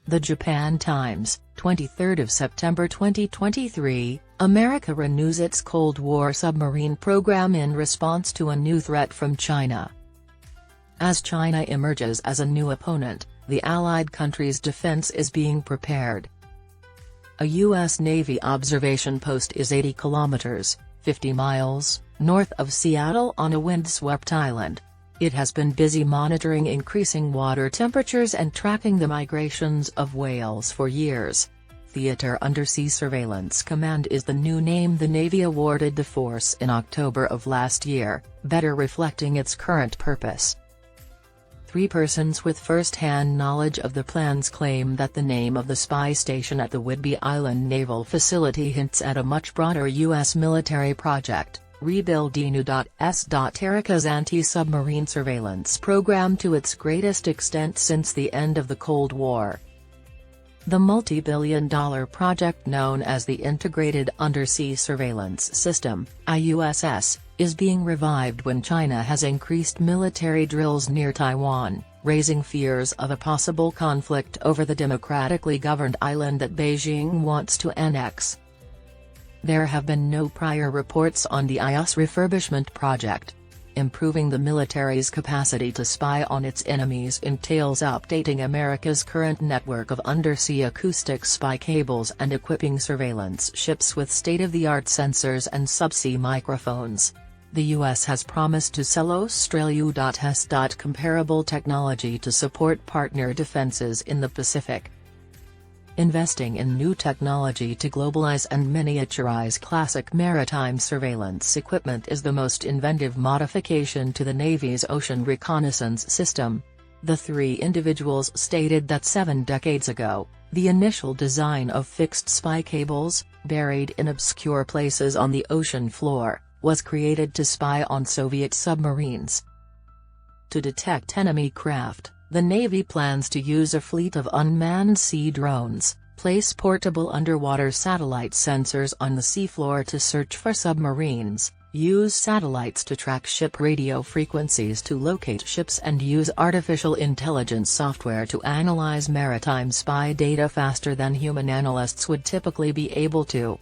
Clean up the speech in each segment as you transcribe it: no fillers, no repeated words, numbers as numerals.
The Japan Times, 23 September 2023, America renews its Cold War submarine program in response to a new threat from China. As China emerges as a new opponent, the allied country's defense is being prepared. A U.S. Navy observation post is 80 kilometers, 50 miles, north of Seattle on a windswept island. It has been busy monitoring increasing water temperatures and tracking the migrations of whales for years. Theater Undersea Surveillance Command is the new name the Navy awarded the force in October of last year, better reflecting its current purpose. 3 persons with first-hand knowledge of the plans claim that the name of the spy station at the Whidbey Island naval facility hints at a much broader U.S. military project, rebuilding America's anti-submarine surveillance program to its greatest extent since the end of the Cold War. The multi-billion-dollar project known as the Integrated Undersea Surveillance System, IUSS, is being revived when China has increased military drills near Taiwan, raising fears of a possible conflict over the democratically governed island that Beijing wants to annex. There have been no prior reports on the IUSS refurbishment project. Improving the military's capacity to spy on its enemies entails updating America's current network of undersea acoustic spy cables and equipping surveillance ships with state-of-the-art sensors and subsea microphones. The U.S. has promised to sell Australia.S. comparable technology to support partner defenses in the Pacific. Investing in new technology to globalize and miniaturize classic maritime surveillance equipment is the most inventive modification to the Navy's ocean reconnaissance system. The 3 individuals stated that 7 decades ago, the initial design of fixed spy cables, buried in obscure places on the ocean floor, was created to spy on Soviet submarines. To detect enemy craft, the Navy plans to use a fleet of unmanned sea drones, place portable underwater satellite sensors on the seafloor to search for submarines, use satellites to track ship radio frequencies to locate ships and use artificial intelligence software to analyze maritime spy data faster than human analysts would typically be able to.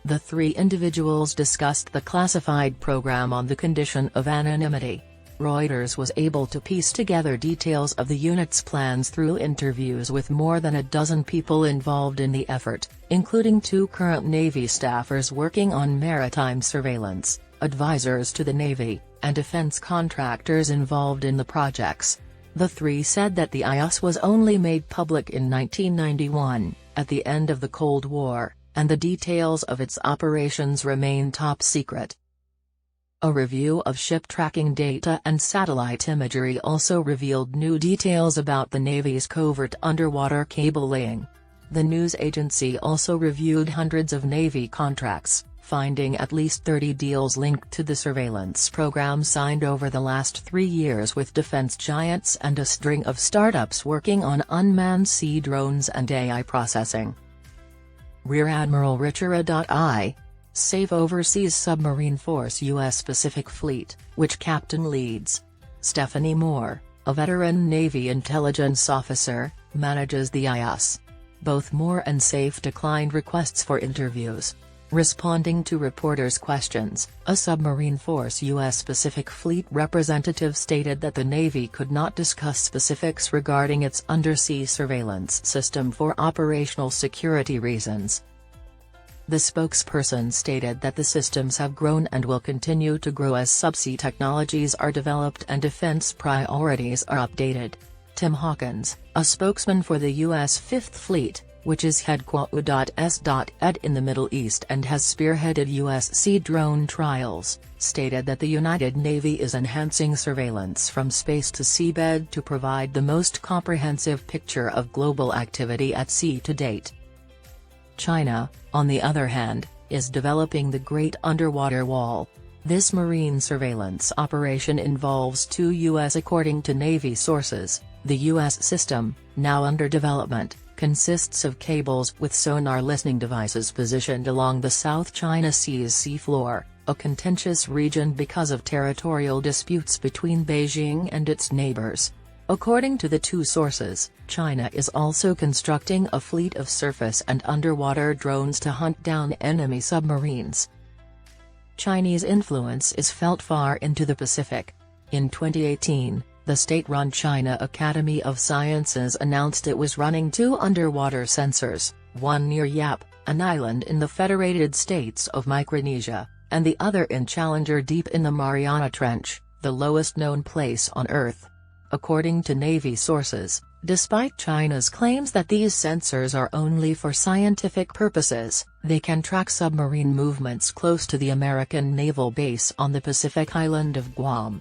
The 3 individuals discussed the classified program on the condition of anonymity. Reuters was able to piece together details of the unit's plans through interviews with more than a dozen people involved in the effort, including 2 current Navy staffers working on maritime surveillance, advisors to the Navy, and defense contractors involved in the projects. The 3 said that the IUSS was only made public in 1991, at the end of the Cold War, and the details of its operations remain top secret. A review of ship tracking data and satellite imagery also revealed new details about the Navy's covert underwater cable laying. The news agency also reviewed hundreds of Navy contracts, finding at least 30 deals linked to the surveillance program signed over the last 3 years with defense giants and a string of startups working on unmanned sea drones and AI processing. Rear Admiral Richard I. Save Overseas Submarine Force U.S. Pacific Fleet, which Captain leads. Stephanie Moore, a veteran Navy intelligence officer, manages the IUSS. Both Moore and Safe declined requests for interviews. Responding to reporters' questions, a Submarine Force U.S. Pacific Fleet representative stated that the Navy could not discuss specifics regarding its undersea surveillance system for operational security reasons. The spokesperson stated that the systems have grown and will continue to grow as subsea technologies are developed and defense priorities are updated. Tim Hawkins, a spokesman for the U.S. Fifth Fleet, which is headquartered in the Middle East and has spearheaded U.S. sea drone trials, stated that the United Navy is enhancing surveillance from space to seabed to provide the most comprehensive picture of global activity at sea to date. China, on the other hand, is developing the Great Underwater Wall. This marine surveillance operation involves 2 U.S. According to Navy sources, the U.S. system, now under development, consists of cables with sonar listening devices positioned along the South China Sea's seafloor, a contentious region because of territorial disputes between Beijing and its neighbors. According to the two sources, China is also constructing a fleet of surface and underwater drones to hunt down enemy submarines. Chinese influence is felt far into the Pacific. In 2018, the state-run China Academy of Sciences announced it was running 2 underwater sensors, one near Yap, an island in the Federated States of Micronesia, and the other in Challenger Deep in the Mariana Trench, the lowest known place on Earth. According to Navy sources, despite China's claims that these sensors are only for scientific purposes, they can track submarine movements close to the American naval base on the Pacific island of Guam.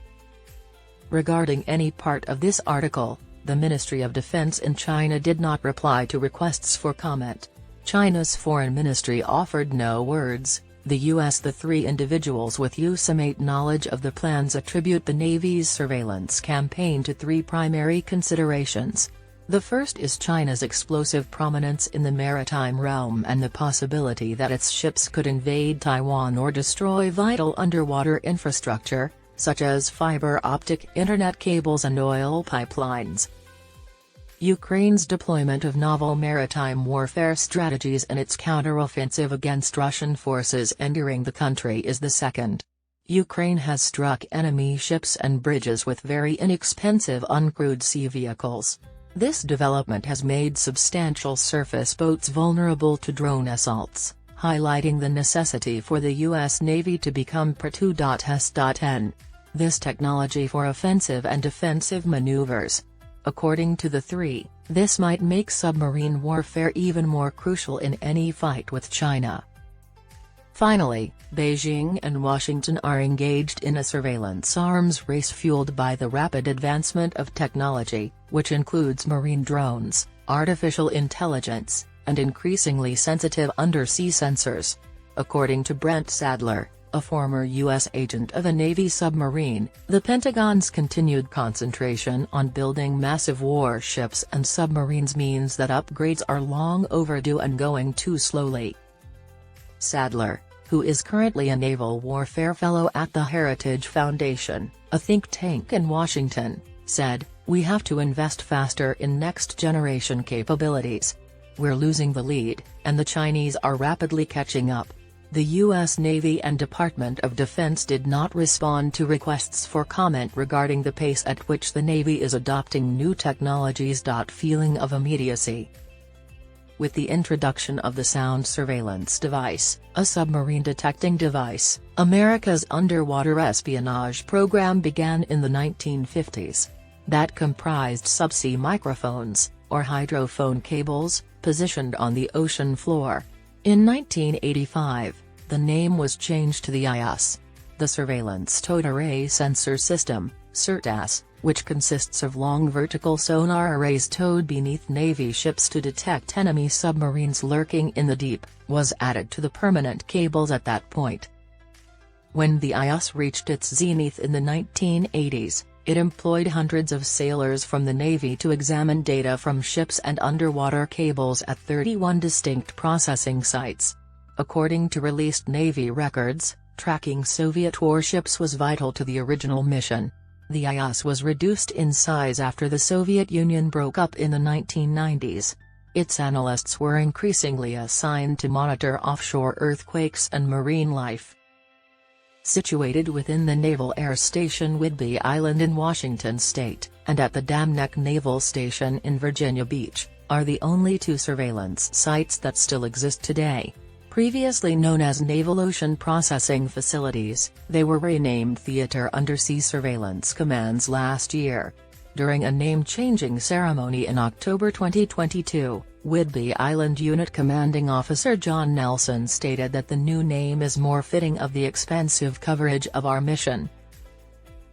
Regarding any part of this article, the Ministry of Defense in China did not reply to requests for comment. China's foreign ministry offered no words. The U.S. The 3 individuals with USAMate knowledge of the plans attribute the Navy's surveillance campaign to 3 primary considerations. The first is China's explosive prominence in the maritime realm and the possibility that its ships could invade Taiwan or destroy vital underwater infrastructure, such as fiber optic internet cables and oil pipelines. Ukraine's deployment of novel maritime warfare strategies and its counteroffensive against Russian forces entering the country is the second. Ukraine has struck enemy ships and bridges with very inexpensive uncrewed sea vehicles. This development has made substantial surface boats vulnerable to drone assaults, highlighting the necessity for the U.S. Navy to become Pro-2.S.N. This technology for offensive and defensive maneuvers. According to the 3, this might make submarine warfare even more crucial in any fight with China. Finally, Beijing and Washington are engaged in a surveillance arms race fueled by the rapid advancement of technology, which includes marine drones, artificial intelligence, and increasingly sensitive undersea sensors. According to Brent Sadler, a former U.S. agent of a Navy submarine, the Pentagon's continued concentration on building massive warships and submarines means that upgrades are long overdue and going too slowly. Sadler, who is currently a naval warfare fellow at the Heritage Foundation, a think tank in Washington, said, "We have to invest faster in next-generation capabilities. We're losing the lead, and the Chinese are rapidly catching up." The U.S. Navy and Department of Defense did not respond to requests for comment regarding the pace at which the Navy is adopting new technologies. Feeling of immediacy. With the introduction of the Sound Surveillance Device, a submarine detecting device, America's underwater espionage program began in the 1950s. That comprised subsea microphones, or hydrophone cables, positioned on the ocean floor. In 1985, the name was changed to the IUSS. The Surveillance Towed Array Sensor System, SIRTAS, which consists of long vertical sonar arrays towed beneath Navy ships to detect enemy submarines lurking in the deep, was added to the permanent cables at that point. When the IUSS reached its zenith in the 1980s, it employed hundreds of sailors from the Navy to examine data from ships and underwater cables at 31 distinct processing sites. According to released Navy records, tracking Soviet warships was vital to the original mission. The IUSS was reduced in size after the Soviet Union broke up in the 1990s. Its analysts were increasingly assigned to monitor offshore earthquakes and marine life. Situated within the Naval Air Station Whidbey Island in Washington state, and at the Dam Neck Naval Station in Virginia Beach, are the only 2 surveillance sites that still exist today. Previously known as Naval Ocean Processing Facilities, they were renamed Theater Undersea Surveillance Commands last year. During a name-changing ceremony in October 2022, Whidbey Island Unit Commanding Officer John Nelson stated that the new name is more fitting of the expansive coverage of our mission.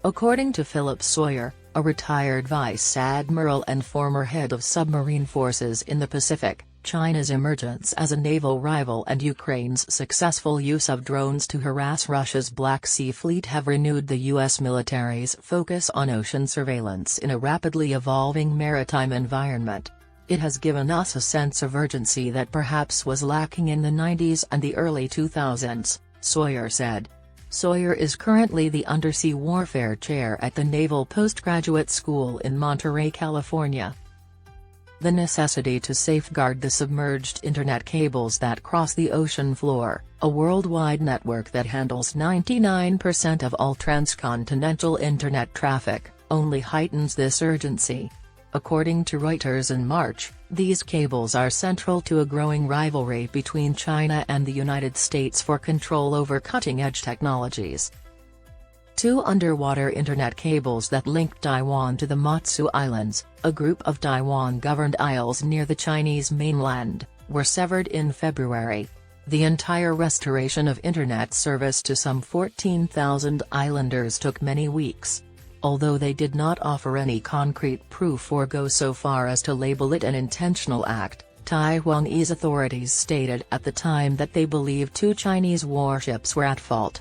According to Philip Sawyer, a retired vice admiral and former head of submarine forces in the Pacific, China's emergence as a naval rival and Ukraine's successful use of drones to harass Russia's Black Sea Fleet have renewed the U.S. military's focus on ocean surveillance in a rapidly evolving maritime environment. It has given us a sense of urgency that perhaps was lacking in the 90s and the early 2000s, Sawyer said. Sawyer is currently the Undersea Warfare Chair at the Naval Postgraduate School in Monterey, California. The necessity to safeguard the submerged Internet cables that cross the ocean floor, a worldwide network that handles 99% of all transcontinental Internet traffic, only heightens this urgency. According to Reuters in March, these cables are central to a growing rivalry between China and the United States for control over cutting-edge technologies. Two underwater Internet cables that link Taiwan to the Matsu Islands, a group of Taiwan-governed isles near the Chinese mainland, were severed in February. The entire restoration of Internet service to some 14,000 islanders took many weeks. Although they did not offer any concrete proof or go so far as to label it an intentional act, Taiwanese authorities stated at the time that they believed two Chinese warships were at fault.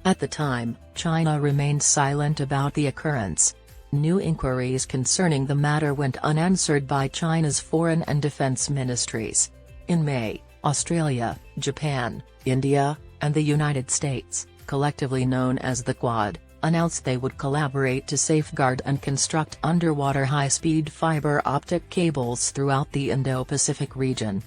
At the time, China remained silent about the occurrence. New inquiries concerning the matter went unanswered by China's foreign and defense ministries. In May, Australia, Japan, India, and the United States, collectively known as the Quad, announced they would collaborate to safeguard and construct underwater high-speed fiber optic cables throughout the Indo-Pacific region.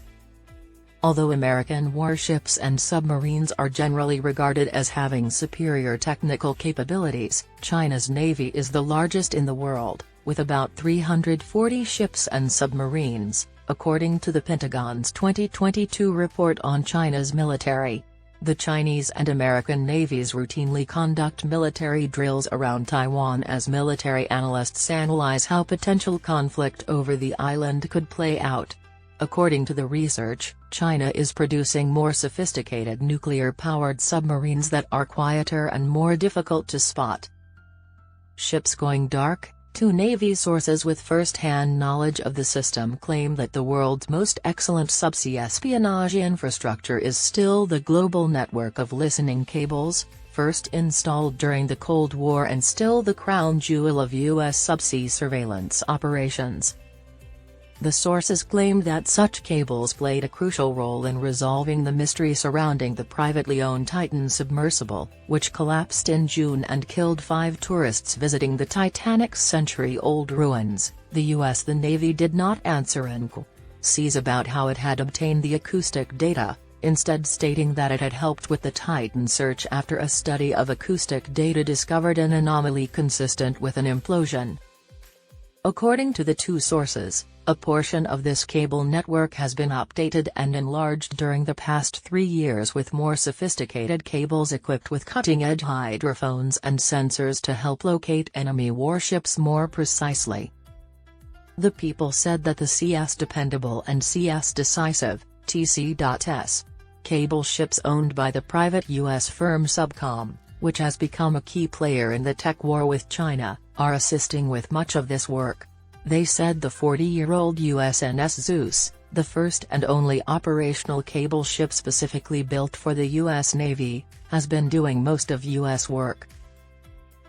Although American warships and submarines are generally regarded as having superior technical capabilities, China's navy is the largest in the world, with about 340 ships and submarines, according to the Pentagon's 2022 report on China's military. The Chinese and American navies routinely conduct military drills around Taiwan as military analysts analyze how potential conflict over the island could play out. According to the research, China is producing more sophisticated nuclear-powered submarines that are quieter and more difficult to spot. Ships going dark? Two Navy sources with first-hand knowledge of the system claim that the world's most excellent subsea espionage infrastructure is still the global network of listening cables, first installed during the Cold War and still the crown jewel of U.S. subsea surveillance operations. The sources claimed that such cables played a crucial role in resolving the mystery surrounding the privately owned Titan submersible, which collapsed in June and killed 5 tourists visiting the Titanic's century-old ruins. The Navy did not answer inquiries about how it had obtained the acoustic data, instead stating that it had helped with the Titan search after a study of acoustic data discovered an anomaly consistent with an implosion. According to the two sources, a portion of this cable network has been updated and enlarged during the past 3 years with more sophisticated cables equipped with cutting-edge hydrophones and sensors to help locate enemy warships more precisely. The people said that the CS Dependable and CS Decisive, TC.S, cable ships owned by the private U.S. firm Subcom, which has become a key player in the tech war with China, are assisting with much of this work. They said the 40-year-old USNS Zeus, the first and only operational cable ship specifically built for the U.S. Navy, has been doing most of U.S. work.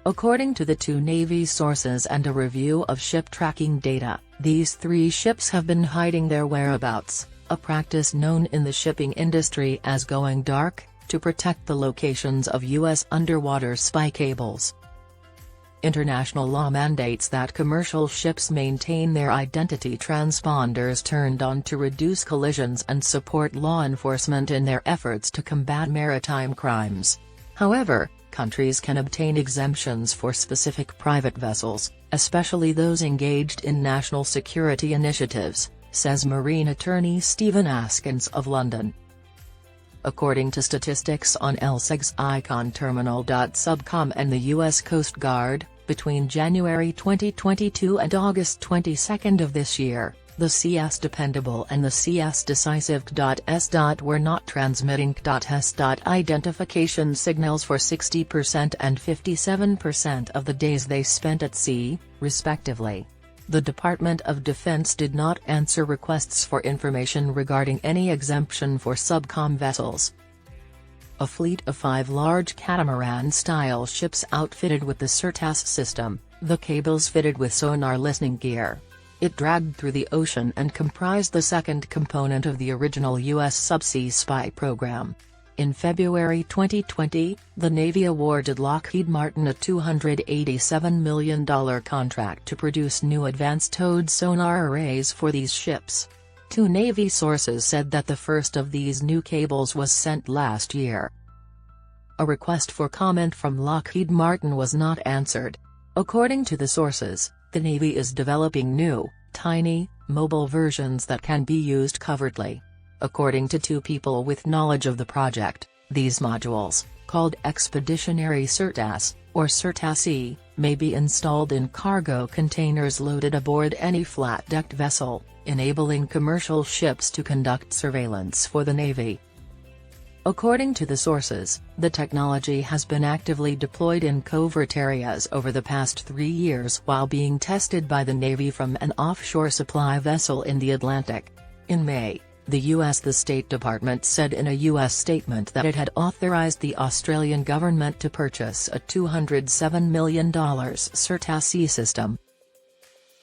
According to the two Navy sources and a review of ship tracking data, these 3 ships have been hiding their whereabouts, a practice known in the shipping industry as going dark, to protect the locations of U.S. underwater spy cables. International law mandates that commercial ships maintain their identity transponders turned on to reduce collisions and support law enforcement in their efforts to combat maritime crimes. However, countries can obtain exemptions for specific private vessels, especially those engaged in national security initiatives, says marine attorney Stephen Askins of London. According to statistics on LSEG's Icon Terminal. Subcom and the U.S. Coast Guard, between January 2022 and August 22 of this year, the CS Dependable and the CS Decisive. S. were not transmitting S. identification signals for 60% and 57% of the days they spent at sea, respectively. The Department of Defense did not answer requests for information regarding any exemption for Subcom vessels. A fleet of 5 large catamaran-style ships outfitted with the CERTAS system, the cables fitted with sonar listening gear. It dragged through the ocean and comprised the second component of the original U.S. subsea spy program. In February 2020, the Navy awarded Lockheed Martin a $287 million contract to produce new advanced towed sonar arrays for these ships. Two Navy sources said that the first of these new cables was sent last year. A request for comment from Lockheed Martin was not answered. According to the sources, the Navy is developing new, tiny, mobile versions that can be used covertly. According to two people with knowledge of the project, these modules, called Expeditionary SIRTAS, or SIRTAS-E, may be installed in cargo containers loaded aboard any flat-decked vessel, enabling commercial ships to conduct surveillance for the Navy. According to the sources, the technology has been actively deployed in covert areas over the past 3 years while being tested by the Navy from an offshore supply vessel in the Atlantic. In May, the State Department said in a U.S. statement that it had authorized the Australian government to purchase a $207 million SIRTAS-E system.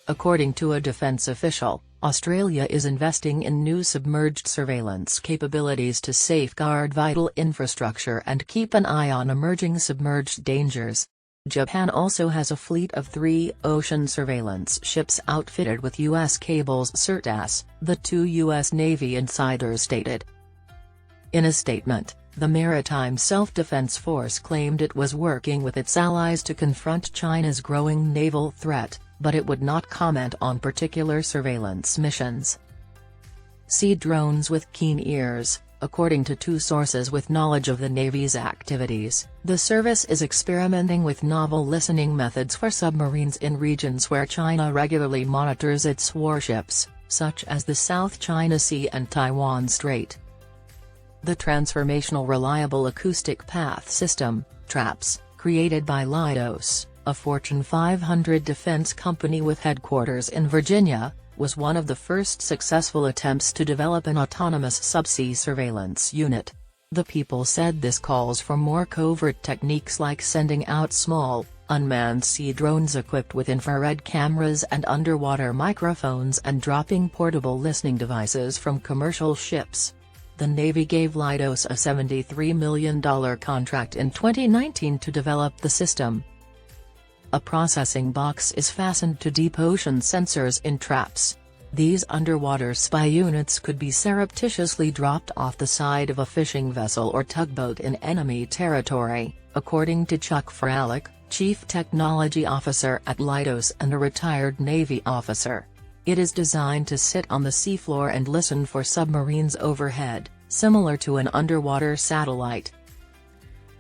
According to a defense official, Australia is investing in new submerged surveillance capabilities to safeguard vital infrastructure and keep an eye on emerging submerged dangers. Japan also has a fleet of 3 ocean surveillance ships outfitted with U.S. cables SIRTAS, the two U.S. Navy insiders stated. In a statement, the Maritime Self-Defense Force claimed it was working with its allies to confront China's growing naval threat, but it would not comment on particular surveillance missions. Sea drones with keen ears. According to two sources with knowledge of the Navy's activities, the service is experimenting with novel listening methods for submarines in regions where China regularly monitors its warships, such as the South China Sea and Taiwan Strait. The Transformational Reliable Acoustic Path System, TRAPS, created by Leidos, a Fortune 500 defense company with headquarters in Virginia, was one of the first successful attempts to develop an autonomous subsea surveillance unit. The people said this calls for more covert techniques like sending out small, unmanned sea drones equipped with infrared cameras and underwater microphones and dropping portable listening devices from commercial ships. The Navy gave Leidos a $73 million contract in 2019 to develop the system. A processing box is fastened to deep ocean sensors in TRAPS. These underwater spy units could be surreptitiously dropped off the side of a fishing vessel or tugboat in enemy territory, according to Chuck Fralick, Chief Technology Officer at Leidos and a retired Navy officer. It is designed to sit on the seafloor and listen for submarines overhead, similar to an underwater satellite.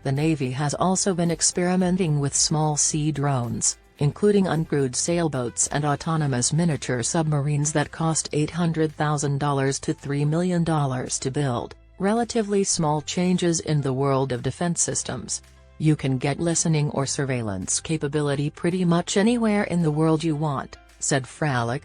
The Navy has also been experimenting with small sea drones, including uncrewed sailboats and autonomous miniature submarines that cost $800,000 to $3 million to build, relatively small changes in the world of defense systems. You can get listening or surveillance capability pretty much anywhere in the world you want, said Fralick.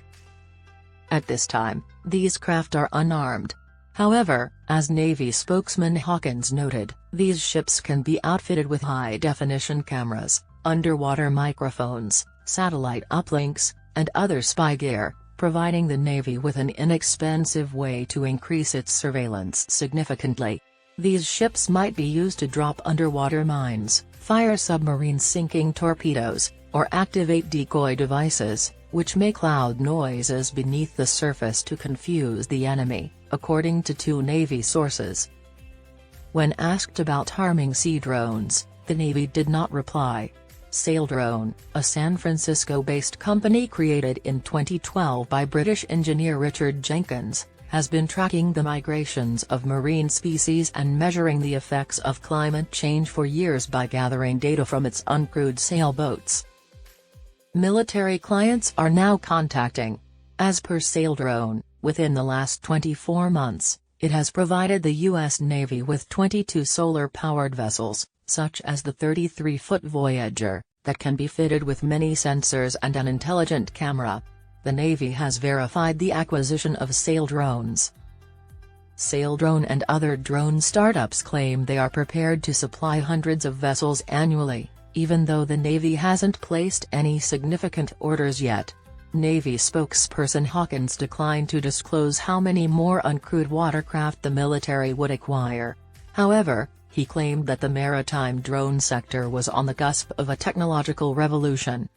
At this time, these craft are unarmed. However, as Navy spokesman Hawkins noted, these ships can be outfitted with high-definition cameras, underwater microphones, satellite uplinks, and other spy gear, providing the Navy with an inexpensive way to increase its surveillance significantly. These ships might be used to drop underwater mines, fire submarine sinking torpedoes, or activate decoy devices, which make loud noises beneath the surface to confuse the enemy, according to two Navy sources. When asked about harming sea drones, the Navy did not reply. Saildrone, a San Francisco-based company created in 2012 by British engineer Richard Jenkins, has been tracking the migrations of marine species and measuring the effects of climate change for years by gathering data from its uncrewed sailboats. Military clients are now contacting. As per Saildrone, within the last 24 months, it has provided the U.S. Navy with 22 solar-powered vessels, such as the 33-foot Voyager, that can be fitted with many sensors and an intelligent camera. The Navy has verified the acquisition of Saildrones. Saildrone and other drone startups claim they are prepared to supply hundreds of vessels annually, even though the Navy hasn't placed any significant orders yet. Navy spokesperson Hawkins declined to disclose how many more uncrewed watercraft the military would acquire. However, he claimed that the maritime drone sector was on the cusp of a technological revolution,